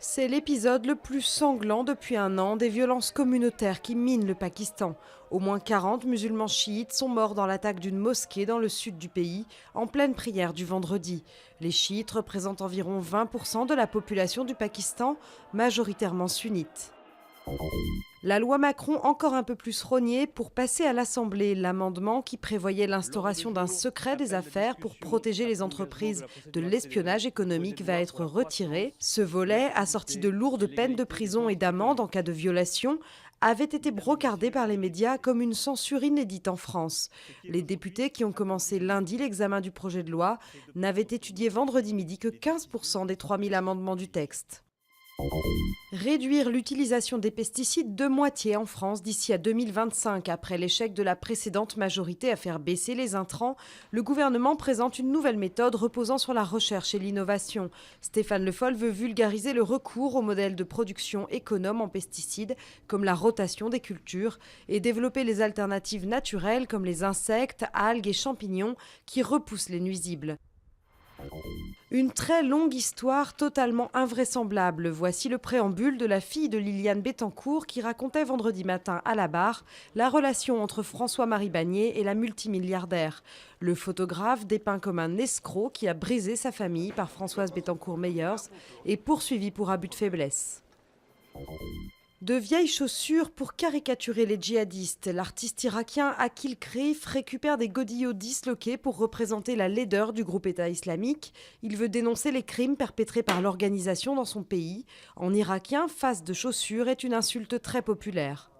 C'est l'épisode le plus sanglant depuis un an des violences communautaires qui minent le Pakistan. Au moins 40 musulmans chiites sont morts dans l'attaque d'une mosquée dans le sud du pays, en pleine prière du vendredi. Les chiites représentent environ 20% de la population du Pakistan, majoritairement sunnite. La loi Macron encore un peu plus rognée pour passer à l'Assemblée. L'amendement qui prévoyait l'instauration d'un secret des affaires pour protéger les entreprises de l'espionnage économique va être retiré. Ce volet, assorti de lourdes peines de prison et d'amende en cas de violation, avait été brocardé par les médias comme une censure inédite en France. Les députés qui ont commencé lundi l'examen du projet de loi n'avaient étudié vendredi midi que 15% des 3000 amendements du texte. Réduire l'utilisation des pesticides de moitié en France d'ici à 2025. Après l'échec de la précédente majorité à faire baisser les intrants, le gouvernement présente une nouvelle méthode reposant sur la recherche et l'innovation. Stéphane Le Foll veut vulgariser le recours aux modèles de production économes en pesticides, comme la rotation des cultures, et développer les alternatives naturelles comme les insectes, algues et champignons qui repoussent les nuisibles. Une très longue histoire totalement invraisemblable. Voici le préambule de la fille de Liliane Bettencourt qui racontait vendredi matin à la barre la relation entre François-Marie Bagné et la multimilliardaire. Le photographe dépeint comme un escroc qui a brisé sa famille par Françoise Bettencourt-Meyers et poursuivi pour abus de faiblesse. De vieilles chaussures pour caricaturer les djihadistes. L'artiste irakien Akil Krif récupère des godillots disloqués pour représenter la laideur du groupe État islamique. Il veut dénoncer les crimes perpétrés par l'organisation dans son pays. En irakien, face de chaussures est une insulte très populaire.